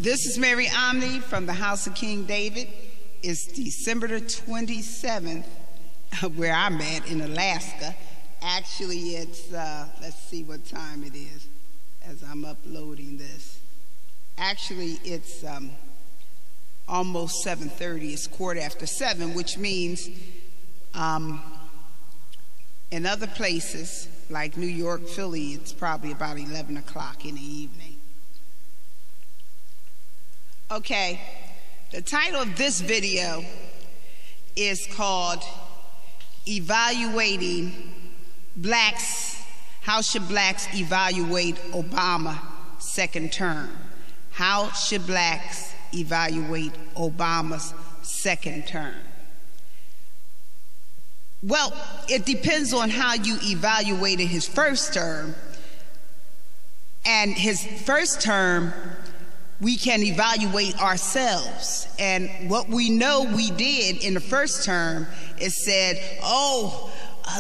This is Mary Omni from the House of King David. It's December the 27th, where I'm at in Alaska. Actually, it's, let's see what time it is as I'm uploading this. Actually, it's almost 7:30. It's 7:15, which means in other places, like New York, Philly, it's probably about 11 o'clock in the evening. Okay, the title of this video is called Evaluating Blacks. How should blacks evaluate Obama second term? How should blacks evaluate Obama's second term? Well, it depends on how you evaluated his first term. And his first term, we can evaluate ourselves. And what we know we did in the first term is said,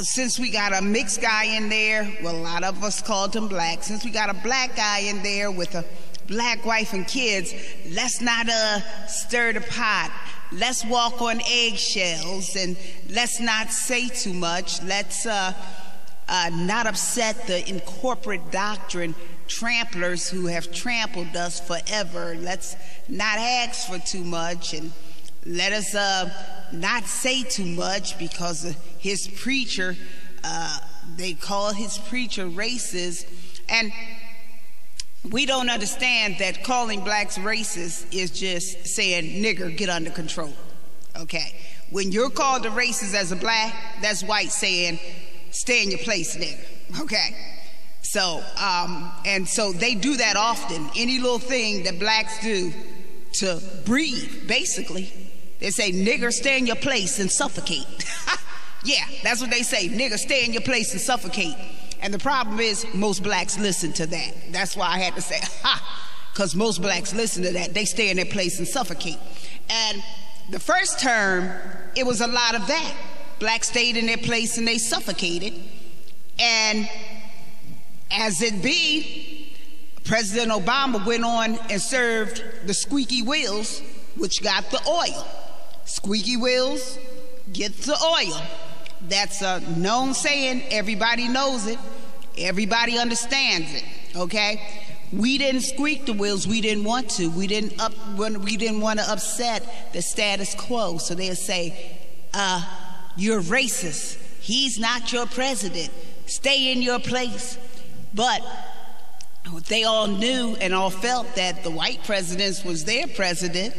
since we got a mixed guy in there, well, a lot of us called him black, since we got a black guy in there with a black wife and kids, let's not stir the pot. Let's walk on eggshells, and let's not say too much. Let's not upset the Incorporate Doctrine tramplers who have trampled us forever. Let's not ask for too much, and let us not say too much, because his preacher, they call his preacher racist. And we don't understand that calling blacks racist is just saying, nigger, get under control. Okay, when you're called a racist as a black, that's white saying, stay in your place, nigger. Okay. So, and so they do that often. Any little thing that blacks do to breathe, basically, they say, nigger, stay in your place and suffocate. Yeah, that's what they say, nigger, stay in your place and suffocate. And the problem is, most blacks listen to that. That's why I had to say, because most blacks listen to that. They stay in their place and suffocate. And the first term, it was a lot of that. Blacks stayed in their place and they suffocated. And as it be, President Obama went on and served the squeaky wheels, which got the oil. Squeaky wheels get the oil. That's a known saying. Everybody knows it. Everybody understands it. Okay? We didn't squeak the wheels. We didn't want to. We didn't want to upset the status quo. So they'll say, you're racist. He's not your president. Stay in your place. But they all knew and all felt that the white president was their president.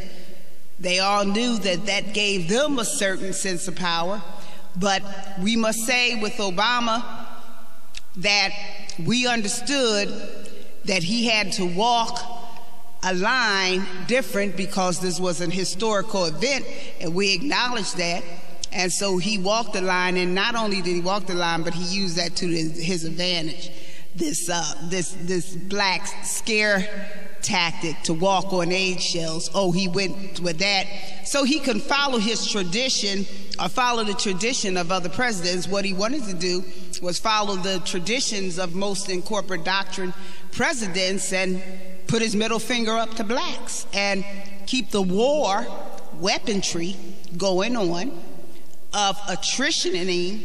They all knew that that gave them a certain sense of power. But we must say with Obama that we understood that he had to walk a line different, because this was an historical event, and we acknowledge that. And so he walked the line, and not only did he walk the line, but he used that to his advantage. This black scare tactic to walk on eggshells. He went with that so he can follow his tradition, or follow the tradition of other presidents. What he wanted to do was follow the traditions of most Incorporate Doctrine presidents and put his middle finger up to blacks and keep the war weaponry going on of attritioning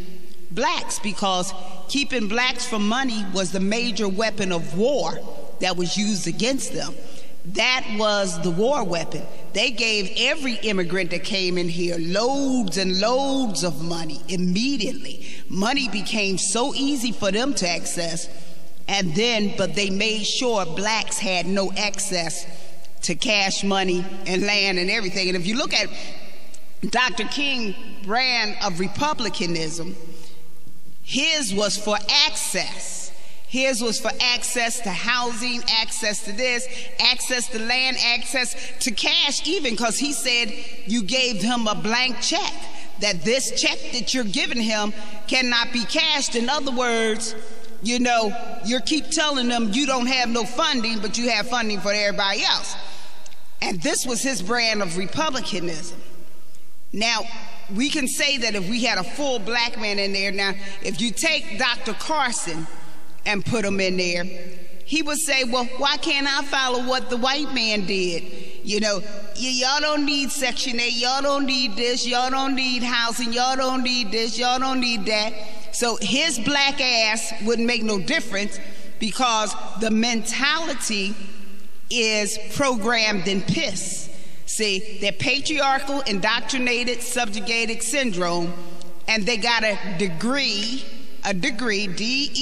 blacks, because keeping blacks from money was the major weapon of war that was used against them. That was the war weapon. They gave every immigrant that came in here loads and loads of money immediately. Money became so easy for them to access, but they made sure blacks had no access to cash money and land and everything. And if you look at Dr. King's brand of republicanism, his was for access. His was for access to housing, access to this, access to land, access to cash even, because he said you gave him a blank check, that this check that you're giving him cannot be cashed. In other words, you keep telling them you don't have no funding, but you have funding for everybody else. And this was his brand of republicanism. Now, we can say that if we had a full black man in there, now, if you take Dr. Carson and put him in there, he would say, well, why can't I follow what the white man did? You know, y'all don't need Section 8, y'all don't need this, y'all don't need housing, y'all don't need this, y'all don't need that. So his black ass wouldn't make no difference because the mentality is programmed in piss. See, they're patriarchal, indoctrinated, subjugated syndrome, and they got a degree, D-E-G-R-E-E,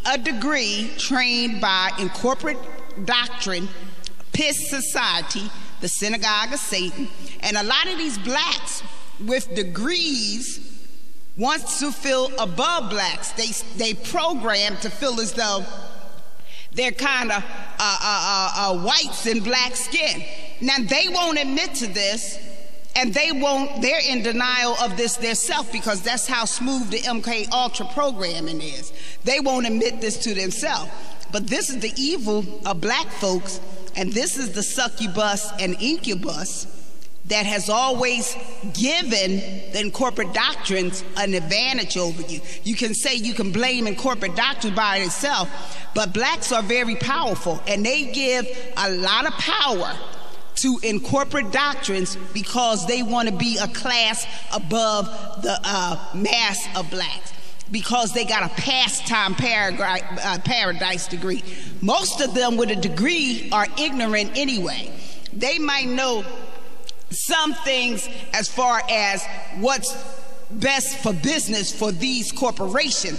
a degree trained by Incorporate Doctrine, Piss Society, the Synagogue of Satan. And a lot of these blacks with degrees want to feel above blacks. They program to feel as though they're kind of whites in black skin. Now, they won't admit to this, and they're in denial of this themselves because that's how smooth the MK Ultra programming is. They won't admit this to themselves. But this is the evil of black folks, and this is the succubus and incubus that has always given the Incorporate Doctrines an advantage over you. You can say you can blame Incorporate Doctrine by itself, but blacks are very powerful, and they give a lot of power to Incorporate Doctrines because they want to be a class above the mass of blacks, because they got a pastime paradise degree. Most of them with a degree are ignorant anyway. They might know some things as far as what's best for business for these corporations,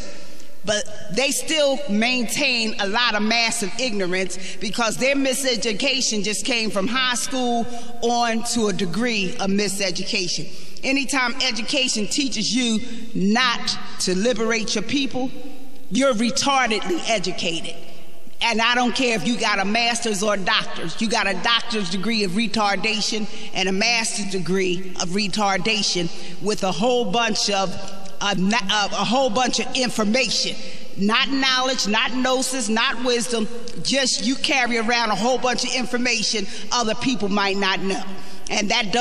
but they still maintain a lot of massive ignorance because their miseducation just came from high school on to a degree of miseducation. Anytime education teaches you not to liberate your people, you're retardedly educated. And I don't care if you got a master's or a doctor's. You got a doctor's degree of retardation and a master's degree of retardation with a whole bunch of information. Not knowledge, not gnosis, not wisdom, just you carry around a whole bunch of information other people might not know. And that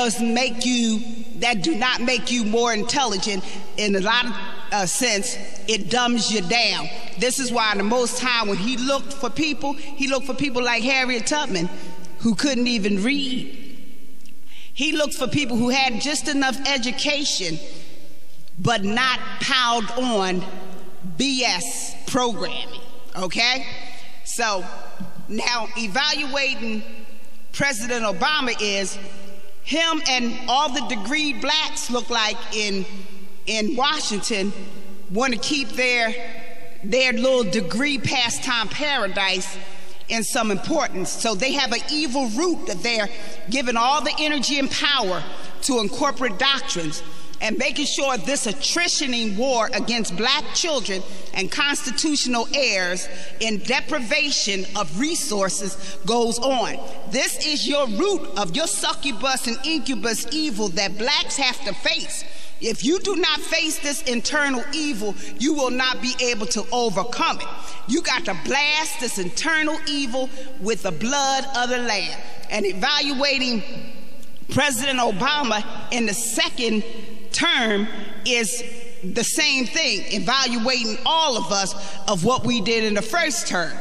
do not make you more intelligent. In a lot of sense, it dumbs you down. This is why the Most High, when he looked for people like Harriet Tubman, who couldn't even read. He looked for people who had just enough education, but not piled on BS programming, okay? So now evaluating President Obama is him and all the degreed blacks look like in Washington want to keep their little degree pastime paradise in some importance. So they have an evil root that they're giving all the energy and power to Incorporate Doctrines and making sure this attritioning war against black children and constitutional heirs in deprivation of resources goes on. This is your root of your succubus and incubus evil that blacks have to face. If you do not face this internal evil, you will not be able to overcome it. You got to blast this internal evil with the blood of the Lamb. And evaluating President Obama in the second term is the same thing, evaluating all of us of what we did in the first term.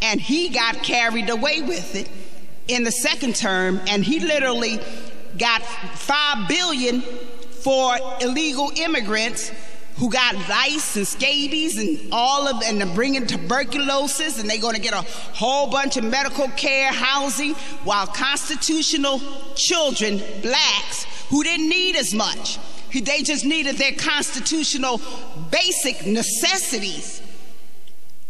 And he got carried away with it in the second term, and he literally got $5 billion for illegal immigrants who got lice and scabies and and they're bringing tuberculosis, and they're going to get a whole bunch of medical care, housing, while constitutional children, blacks, who didn't need as much, they just needed their constitutional basic necessities,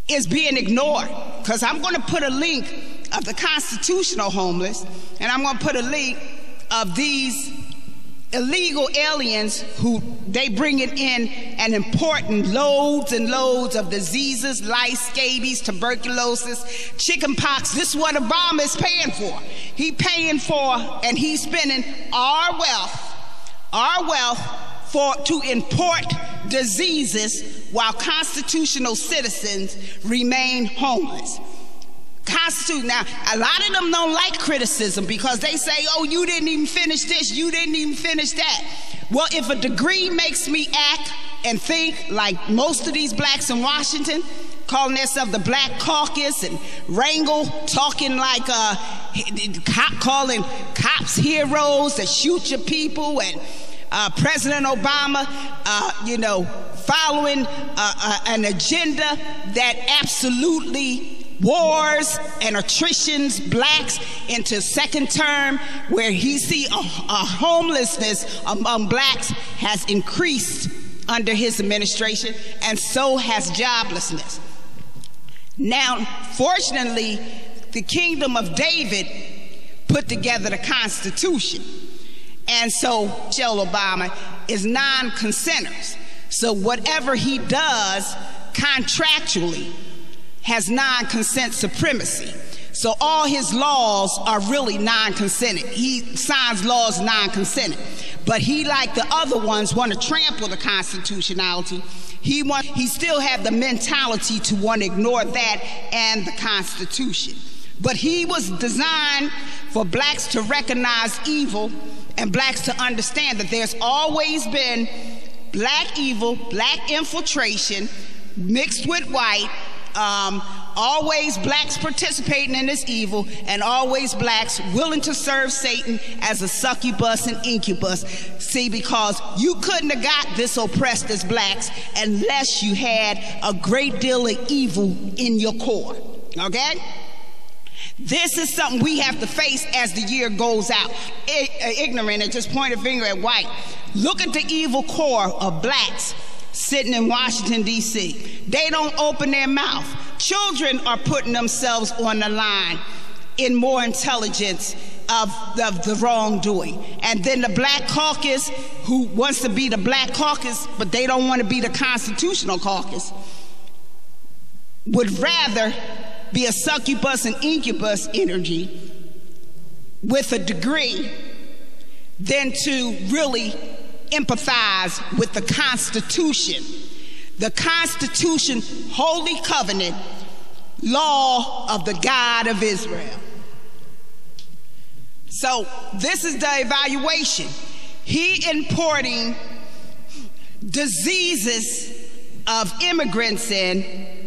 is being ignored. Because I'm going to put a link of the constitutional homeless, and I'm going to put a link of these illegal aliens who they bringing in and importing loads and loads of diseases, lice, scabies, tuberculosis, chicken pox. This is what Obama is paying for. He paying for, and he's spending our wealth to import diseases while constitutional citizens remain homeless. Now, a lot of them don't like criticism because they say, oh, you didn't even finish this, you didn't even finish that. Well, if a degree makes me act and think like most of these blacks in Washington, calling themselves the Black Caucus, and Rangel talking like calling cops heroes that shoot your people, and President Obama, following an agenda that absolutely wars and attritions blacks into second term, where he see a homelessness among blacks has increased under his administration, and so has joblessness. Now, fortunately, the kingdom of David put together the Constitution, and so Michelle Obama is non-consenters. So whatever he does contractually has non-consent supremacy. So all his laws are really non-consented. He signs laws non-consented. But he, like the other ones, want to trample the constitutionality. He still have the mentality to want to ignore that and the Constitution. But he was designed for blacks to recognize evil and blacks to understand that there's always been black evil, black infiltration mixed with white, always blacks participating in this evil, and always blacks willing to serve Satan as a succubus and incubus. See, because you couldn't have got this oppressed as blacks unless you had a great deal of evil in your core, okay? This is something we have to face as the year goes out. Ignorant and just point a finger at white. Look at the evil core of blacks sitting in Washington, D.C. They don't open their mouth. Children are putting themselves on the line in more intelligence of the wrongdoing. And then the Black Caucus, who wants to be the Black Caucus, but they don't want to be the Constitutional Caucus, would rather be a succubus and incubus energy with a degree than to really empathize with the Constitution. The Constitution, holy covenant, law of the God of Israel. So this is the evaluation. He importing diseases of immigrants in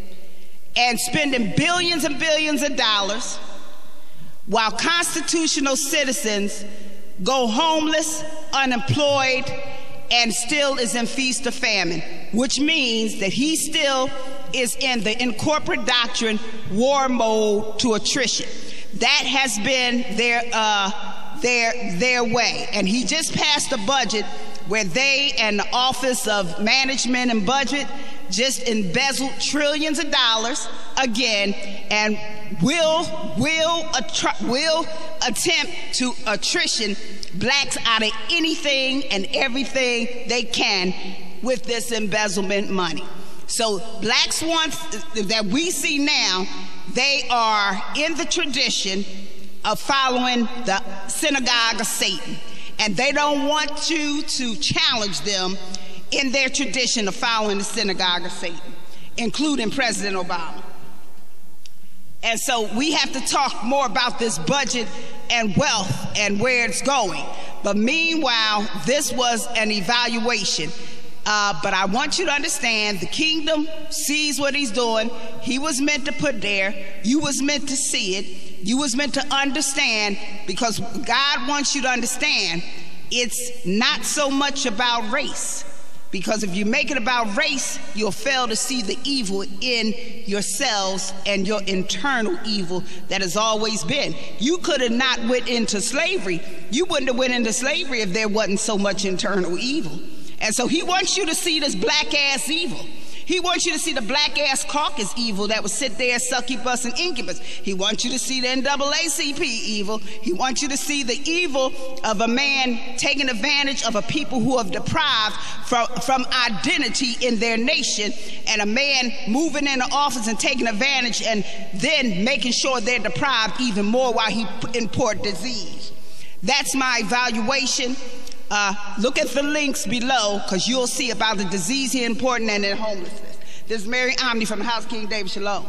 and spending billions and billions of dollars, while constitutional citizens go homeless, unemployed, and still is in feast of famine, which means that he still is in the Incorporate Doctrine war mode to attrition. That has been their way. And he just passed a budget where they and the Office of Management and Budget just embezzled trillions of dollars again, and will attempt to attrition blacks out of anything and everything they can with this embezzlement money. So blacks that we see now, they are in the tradition of following the synagogue of Satan, and they don't want you to challenge them in their tradition of following the synagogue of Satan, including President Obama. And so we have to talk more about this budget and wealth and where it's going. But meanwhile, this was an evaluation. But I want you to understand, the kingdom sees what he's doing. He was meant to put there. You was meant to see it. You was meant to understand, because God wants you to understand it's not so much about race. Because if you make it about race, you'll fail to see the evil in yourselves and your internal evil that has always been. You could have not went into slavery. You wouldn't have went into slavery if there wasn't so much internal evil. And so he wants you to see this black-ass evil. He wants you to see the black-ass caucus evil that would sit there, succubus and incubus. He wants you to see the NAACP evil. He wants you to see the evil of a man taking advantage of a people who have deprived from identity in their nation, and a man moving into office and taking advantage and then making sure they're deprived even more while he import disease. That's my evaluation. Look at the links below, because you'll see about the disease here important and their homelessness. This is Mary Omni from the House of King David. Shalom.